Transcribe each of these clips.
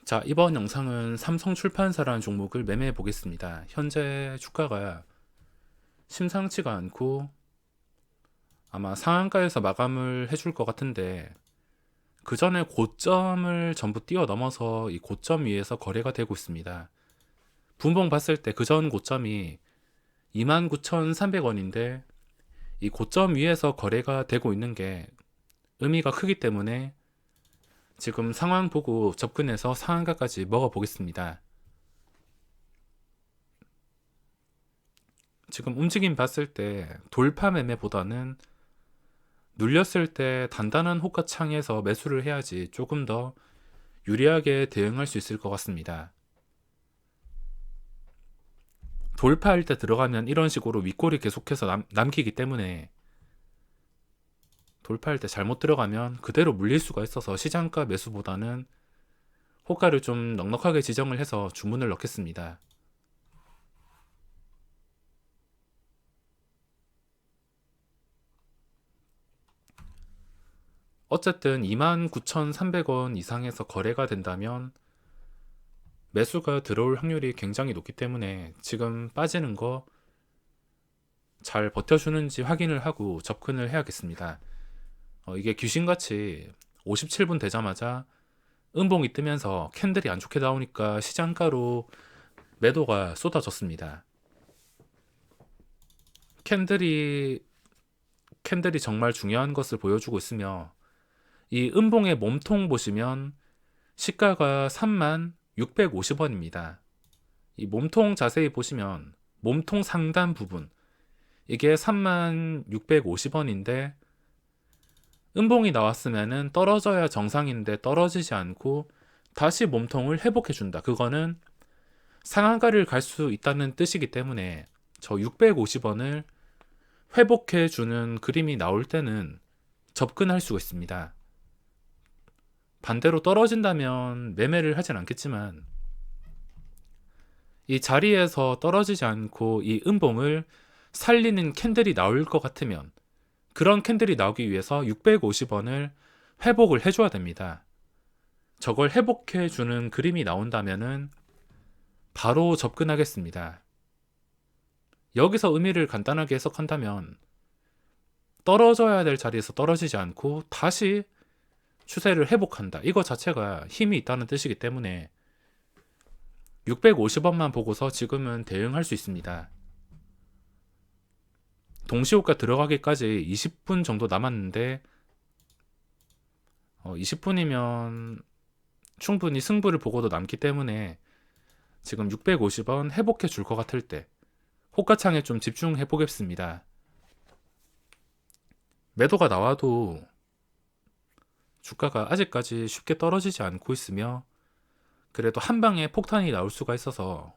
자, 이번 영상은 삼성출판사라는 종목을 매매해 보겠습니다. 현재 주가가 심상치가 않고 아마 상한가에서 마감을 해줄 것 같은데, 그 전에 고점을 전부 뛰어넘어서 이 고점 위에서 거래가 되고 있습니다. 분봉 봤을 때 그 전 고점이 29,300원인데 이 고점 위에서 거래가 되고 있는 게 의미가 크기 때문에 지금 상황 보고 접근해서 상한가까지 먹어 보겠습니다. 지금 움직임 봤을 때 돌파 매매보다는 눌렸을 때 단단한 호가창에서 매수를 해야지 조금 더 유리하게 대응할 수 있을 것 같습니다. 돌파할 때 들어가면 이런 식으로 윗골이 계속해서 남기기 때문에 돌파할 때 잘못 들어가면 그대로 물릴 수가 있어서 시장가 매수보다는 호가를 좀 넉넉하게 지정을 해서 주문을 넣겠습니다. 어쨌든 29,300원 이상에서 거래가 된다면 매수가 들어올 확률이 굉장히 높기 때문에 지금 빠지는 거 잘 버텨주는지 확인을 하고 접근을 해야겠습니다. 이게 귀신같이 57분 되자마자 음봉이 뜨면서 캔들이 안 좋게 나오니까 시장가로 매도가 쏟아졌습니다. 캔들이 정말 중요한 것을 보여주고 있으며, 이 음봉의 몸통 보시면 시가가 36,650원입니다. 이 몸통 자세히 보시면 몸통 상단 부분, 이게 36,650원인데 음봉이 나왔으면은 떨어져야 정상인데 떨어지지 않고 다시 몸통을 회복해준다. 그거는 상한가를 갈 수 있다는 뜻이기 때문에 저 650원을 회복해주는 그림이 나올 때는 접근할 수가 있습니다. 반대로 떨어진다면 매매를 하진 않겠지만, 이 자리에서 떨어지지 않고 이 음봉을 살리는 캔들이 나올 것 같으면 그런 캔들이 나오기 위해서 650원을 회복을 해줘야 됩니다. 저걸 회복해주는 그림이 나온다면은 바로 접근하겠습니다. 여기서 의미를 간단하게 해석한다면 떨어져야 될 자리에서 떨어지지 않고 다시 추세를 회복한다. 이거 자체가 힘이 있다는 뜻이기 때문에 650원만 보고서 지금은 대응할 수 있습니다. 동시호가 들어가기까지 20분 정도 남았는데 20분이면 충분히 승부를 보고도 남기 때문에 지금 650원 회복해 줄 것 같을 때 호가창에 좀 집중해 보겠습니다. 매도가 나와도 주가가 아직까지 쉽게 떨어지지 않고 있으며, 그래도 한 방에 폭탄이 나올 수가 있어서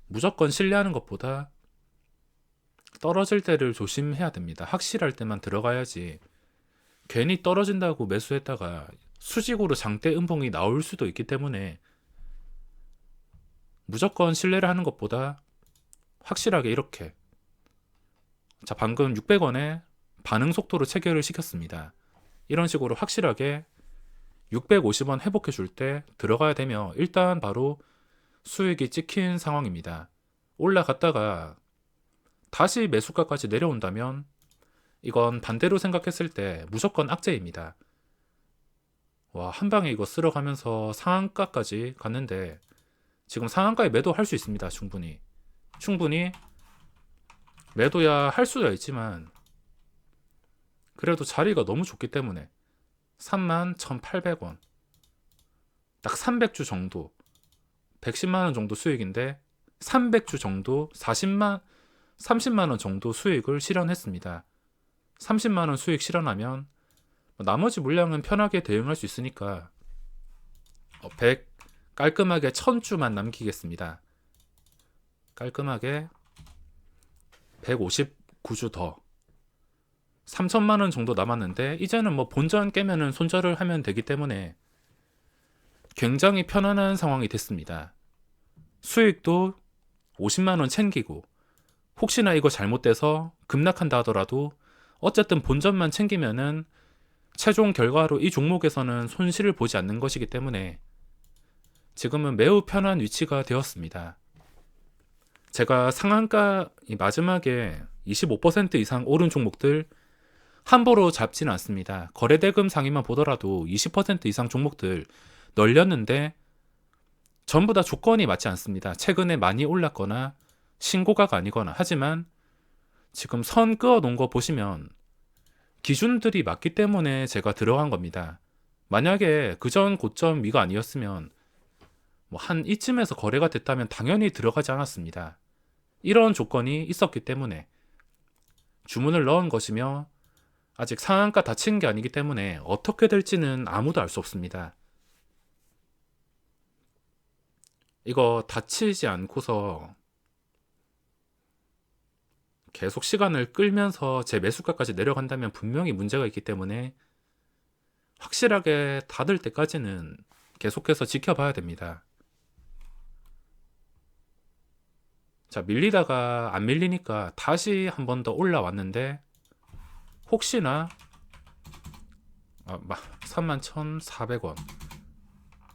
무조건 신뢰하는 것보다 떨어질 때를 조심해야 됩니다. 확실할 때만 들어가야지 괜히 떨어진다고 매수했다가 수직으로 장대 음봉이 나올 수도 있기 때문에 무조건 신뢰를 하는 것보다 확실하게 이렇게, 자, 방금 600원에 반응 속도로 체결을 시켰습니다. 이런 식으로 확실하게 650원 회복해 줄 때 들어가야 되며 일단 바로 수익이 찍힌 상황입니다. 올라갔다가 다시 매수가까지 내려온다면 이건 반대로 생각했을 때 무조건 악재입니다. 와, 한 방에 이거 쓸어가면서 상한가까지 갔는데 지금 상한가에 매도할 수 있습니다. 충분히 매도야 할 수야 있지만 그래도 자리가 너무 좋기 때문에 31,800원, 딱 300주 정도, 110만원 정도 수익인데 300주 정도 30만원 정도 수익을 실현했습니다. 30만원 수익 실현하면 나머지 물량은 편하게 대응할 수 있으니까 100 깔끔하게 1000주만 남기겠습니다. 깔끔하게 159주 더 3천만원 정도 남았는데, 이제는 뭐 본전 깨면은 손절을 하면 되기 때문에 굉장히 편안한 상황이 됐습니다. 수익도 50만원 챙기고, 혹시나 이거 잘못돼서 급락한다 하더라도 어쨌든 본전만 챙기면은 최종 결과로 이 종목에서는 손실을 보지 않는 것이기 때문에 지금은 매우 편한 위치가 되었습니다. 제가 상한가 마지막에 25% 이상 오른 종목들 함부로 잡지는 않습니다. 거래대금 상위만 보더라도 20% 이상 종목들 널렸는데 전부 다 조건이 맞지 않습니다. 최근에 많이 올랐거나 신고가가 아니거나. 하지만 지금 선 그어 놓은 거 보시면 기준들이 맞기 때문에 제가 들어간 겁니다. 만약에 그전 고점 위가 아니었으면 뭐 한 이쯤에서 거래가 됐다면 당연히 들어가지 않았습니다. 이런 조건이 있었기 때문에 주문을 넣은 것이며 아직 상한가 닫힌 게 아니기 때문에 어떻게 될지는 아무도 알 수 없습니다. 이거 닫히지 않고서 계속 시간을 끌면서 제 매수가까지 내려간다면 분명히 문제가 있기 때문에 확실하게 닫을 때까지는 계속해서 지켜봐야 됩니다. 자, 밀리다가 안 밀리니까 다시 한 번 더 올라왔는데 혹시나 31,400원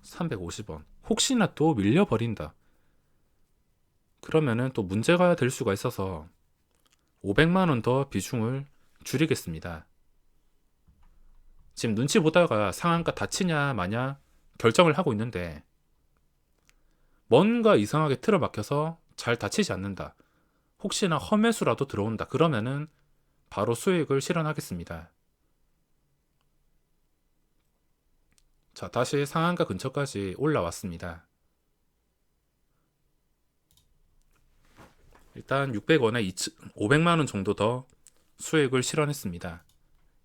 350원 혹시나 또 밀려버린다 그러면은 또 문제가 될 수가 있어서 500만원 더 비중을 줄이겠습니다. 지금 눈치 보다가 상한가 닫히냐 마냐 결정을 하고 있는데 뭔가 이상하게 틀어막혀서 잘 닫히지 않는다. 혹시나 험매수라도 들어온다. 그러면은 바로 수익을 실현하겠습니다. 자, 다시 상한가 근처까지 올라왔습니다. 일단 600원에 500만원 정도 더 수익을 실현했습니다.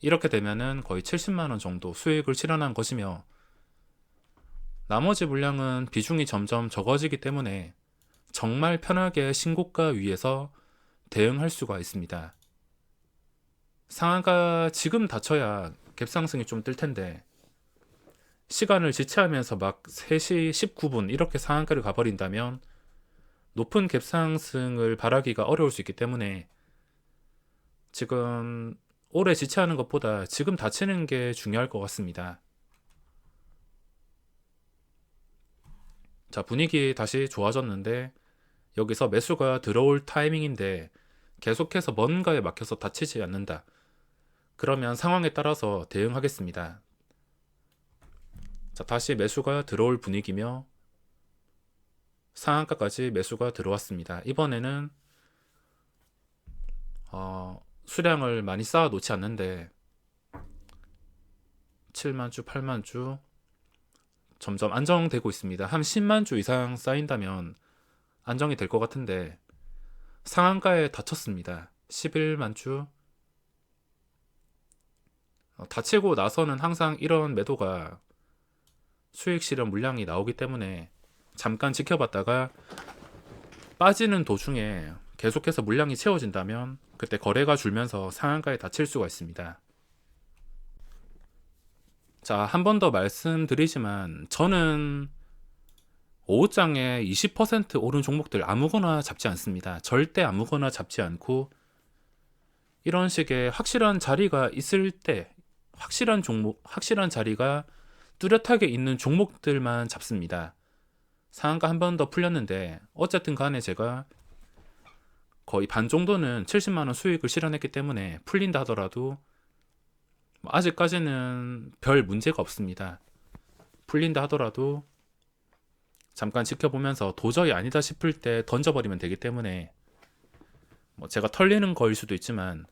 이렇게 되면은 거의 70만원 정도 수익을 실현한 것이며 나머지 물량은 비중이 점점 적어지기 때문에 정말 편하게 신고가 위에서 대응할 수가 있습니다. 상한가 지금 닫혀야 갭상승이 좀 뜰 텐데 시간을 지체하면서 막 3시 19분 이렇게 상한가를 가버린다면 높은 갭상승을 바라기가 어려울 수 있기 때문에 지금 오래 지체하는 것보다 지금 닫히는 게 중요할 것 같습니다. 자, 분위기 다시 좋아졌는데 여기서 매수가 들어올 타이밍인데 계속해서 뭔가에 막혀서 닫히지 않는다. 그러면 상황에 따라서 대응하겠습니다. 자, 다시 매수가 들어올 분위기며 상한가까지 매수가 들어왔습니다. 이번에는 수량을 많이 쌓아 놓지 않는데 7만 주, 8만 주 점점 안정되고 있습니다. 한 10만 주 이상 쌓인다면 안정이 될 것 같은데 상한가에 닫혔습니다. 11만 주 닫히고 나서는 항상 이런 매도가 수익 실현 물량이 나오기 때문에 잠깐 지켜봤다가 빠지는 도중에 계속해서 물량이 채워진다면 그때 거래가 줄면서 상한가에 닫힐 수가 있습니다. 자, 한 번 더 말씀드리지만 저는 오후장에 20% 오른 종목들 아무거나 잡지 않습니다. 절대 아무거나 잡지 않고 이런 식의 확실한 자리가 있을 때 확실한 종목, 확실한 자리가 뚜렷하게 있는 종목들만 잡습니다. 상한가 한 번 더 풀렸는데 어쨌든 간에 제가 거의 반 정도는 70만원 수익을 실현했기 때문에 풀린다 하더라도 아직까지는 별 문제가 없습니다. 풀린다 하더라도 잠깐 지켜보면서 도저히 아니다 싶을 때 던져버리면 되기 때문에 제가 털리는 거일 수도 있지만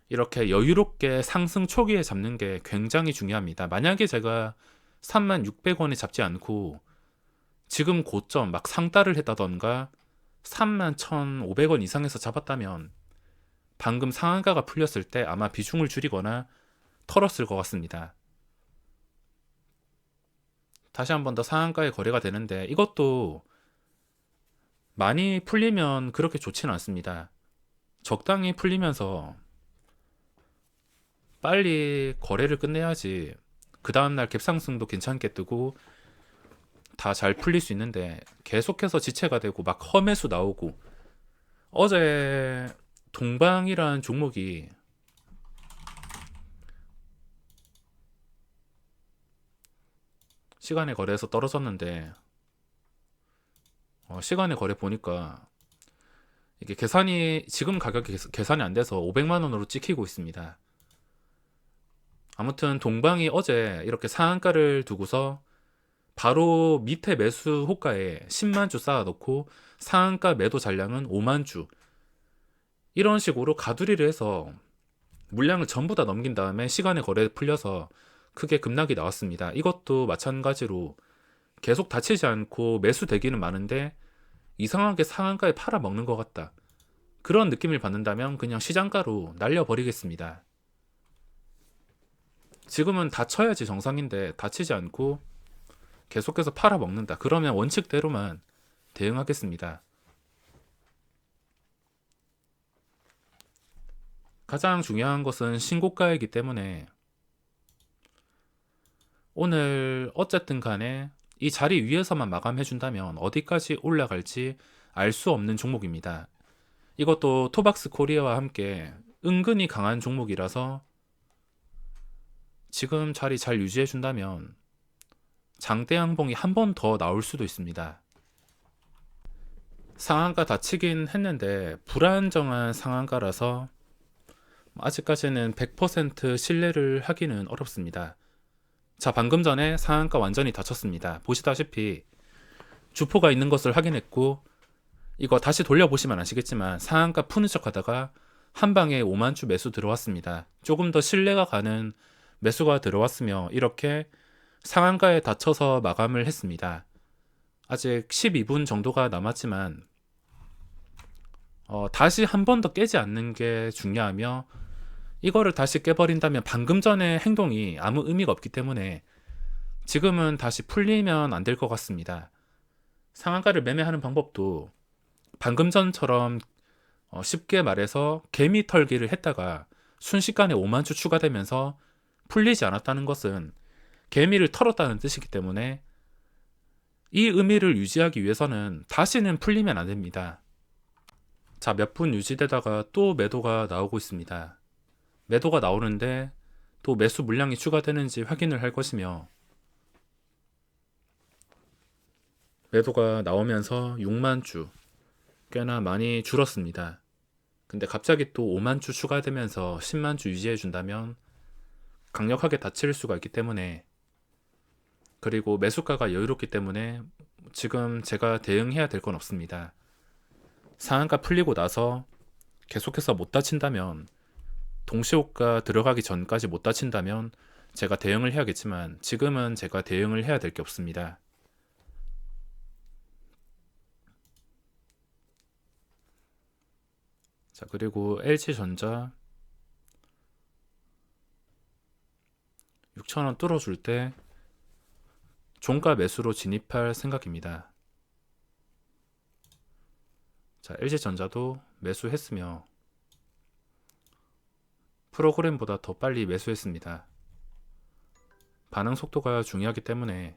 이렇게 여유롭게 상승 초기에 잡는 게 굉장히 중요합니다. 만약에 제가 36,600원에 잡지 않고 지금 고점 막 상따를 했다던가 31,500원 이상에서 잡았다면 방금 상한가가 풀렸을 때 아마 비중을 줄이거나 털었을 것 같습니다. 다시 한 번 더 상한가에 거래가 되는데 이것도 많이 풀리면 그렇게 좋지는 않습니다. 적당히 풀리면서 빨리 거래를 끝내야지 그 다음날 갭상승도 괜찮게 뜨고 다 잘 풀릴 수 있는데 계속해서 지체가 되고 막 험매수 나오고 어제 동방이란 종목이 시간의 거래에서 떨어졌는데 시간의 거래 보니까 이게 계산이 지금 가격이 계산이 안 돼서 500만 원으로 찍히고 있습니다. 아무튼 동방이 어제 이렇게 상한가를 두고서 바로 밑에 매수 호가에 10만 주 쌓아놓고 상한가 매도 잔량은 5만 주, 이런 식으로 가두리를 해서 물량을 전부 다 넘긴 다음에 시간의 거래 풀려서 크게 급락이 나왔습니다. 이것도 마찬가지로 계속 닫히지 않고 매수 대기는 많은데 이상하게 상한가에 팔아먹는 것 같다, 그런 느낌을 받는다면 그냥 시장가로 날려버리겠습니다. 지금은 닫혀야지 정상인데 닫히지 않고 계속해서 팔아먹는다, 그러면 원칙대로만 대응하겠습니다. 가장 중요한 것은 신고가이기 때문에 오늘 어쨌든 간에 이 자리 위에서만 마감해준다면 어디까지 올라갈지 알 수 없는 종목입니다. 이것도 토박스 코리아와 함께 은근히 강한 종목이라서 지금 자리 잘 유지해준다면 장대 양봉이 한 번 더 나올 수도 있습니다. 상한가 다치긴 했는데 불안정한 상한가라서 아직까지는 100% 신뢰를 하기는 어렵습니다. 자, 방금 전에 상한가 완전히 닫혔습니다. 보시다시피 주포가 있는 것을 확인했고, 이거 다시 돌려보시면 아시겠지만 상한가 푸는 척 하다가 한 방에 5만 주 매수 들어왔습니다. 조금 더 신뢰가 가는 매수가 들어왔으며 이렇게 상한가에 닫혀서 마감을 했습니다. 아직 12분 정도가 남았지만 다시 한 번 더 깨지 않는 게 중요하며, 이거를 다시 깨버린다면 방금 전의 행동이 아무 의미가 없기 때문에 지금은 다시 풀리면 안 될 것 같습니다. 상한가를 매매하는 방법도 방금 전처럼 쉽게 말해서 개미 털기를 했다가 순식간에 5만 주 추가되면서 풀리지 않았다는 것은 개미를 털었다는 뜻이기 때문에 이 의미를 유지하기 위해서는 다시는 풀리면 안 됩니다. 자, 몇 분 유지되다가 또 매도가 나오고 있습니다. 매도가 나오는데 또 매수 물량이 추가되는지 확인을 할 것이며, 매도가 나오면서 6만 주, 꽤나 많이 줄었습니다. 근데 갑자기 또 5만 주 추가되면서 10만 주 유지해 준다면 강력하게 닫힐 수가 있기 때문에, 그리고 매수가가 여유롭기 때문에 지금 제가 대응해야 될 건 없습니다. 상한가 풀리고 나서 계속해서 못 닫힌다면, 동시호가 들어가기 전까지 못 닫힌다면 제가 대응을 해야겠지만 지금은 제가 대응을 해야 될 게 없습니다. 자, 그리고 LG전자 6,000원 뚫어줄 때 종가 매수로 진입할 생각입니다. 자, LG전자도 매수했으며 프로그램보다 더 빨리 매수했습니다. 반응 속도가 중요하기 때문에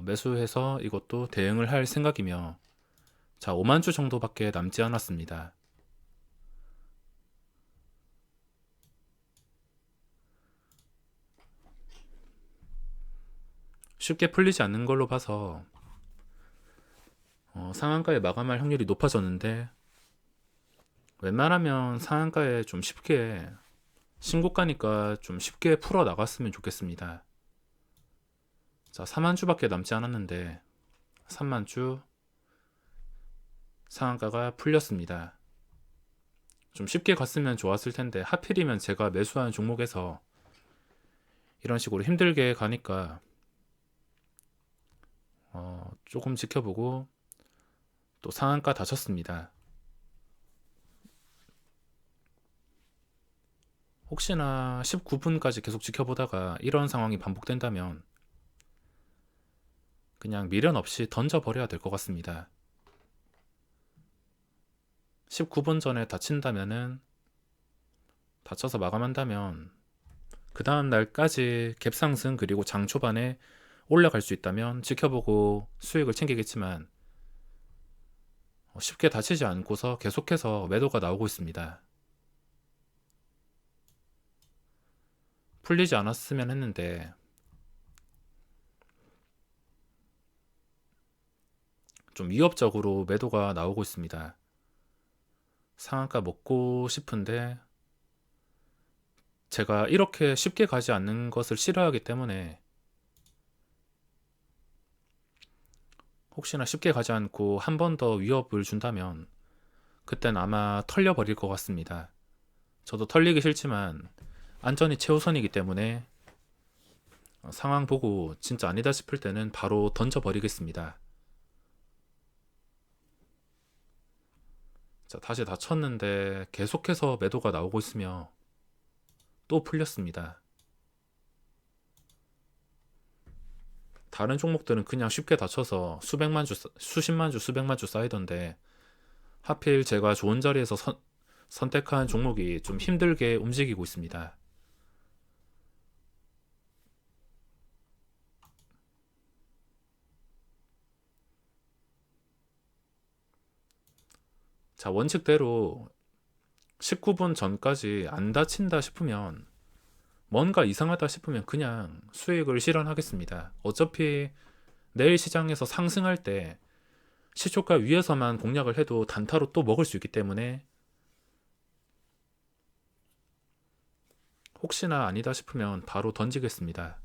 매수해서 이것도 대응을 할 생각이며, 자, 5만 주 정도밖에 남지 않았습니다. 쉽게 풀리지 않는 걸로 봐서 상한가에 마감할 확률이 높아졌는데, 웬만하면 상한가에 좀 쉽게, 신고가니까 좀 쉽게 풀어 나갔으면 좋겠습니다. 자, 4만 주밖에 남지 않았는데 3만 주 상한가가 풀렸습니다. 좀 쉽게 갔으면 좋았을 텐데 하필이면 제가 매수한 종목에서 이런 식으로 힘들게 가니까 조금 지켜보고 또 상한가 다쳤습니다. 혹시나 19분까지 계속 지켜보다가 이런 상황이 반복된다면 그냥 미련 없이 던져버려야 될 것 같습니다. 19분 전에 다친다면은, 다쳐서 마감한다면 그 다음 날까지 갭상승 그리고 장 초반에 올라갈 수 있다면 지켜보고 수익을 챙기겠지만 쉽게 다치지 않고서 계속해서 매도가 나오고 있습니다. 풀리지 않았으면 했는데 좀 위협적으로 매도가 나오고 있습니다. 상한가 먹고 싶은데 제가 이렇게 쉽게 가지 않는 것을 싫어하기 때문에 혹시나 쉽게 가지 않고 한 번 더 위협을 준다면 그땐 아마 털려버릴 것 같습니다. 저도 털리기 싫지만 안전이 최우선이기 때문에 상황 보고 진짜 아니다 싶을 때는 바로 던져버리겠습니다. 자, 다시 다 쳤는데 계속해서 매도가 나오고 있으며 또 풀렸습니다. 다른 종목들은 그냥 쉽게 다쳐서 수백만 주, 수십만 주, 수백만 주 쌓이던데 하필 제가 좋은 자리에서 선택한 종목이 좀 힘들게 움직이고 있습니다. 자, 원칙대로 19분 전까지 안 다친다 싶으면 뭔가 이상하다 싶으면 그냥 수익을 실현하겠습니다. 어차피 내일 시장에서 상승할 때 시초가 위에서만 공략을 해도 단타로 또 먹을 수 있기 때문에 혹시나 아니다 싶으면 바로 던지겠습니다.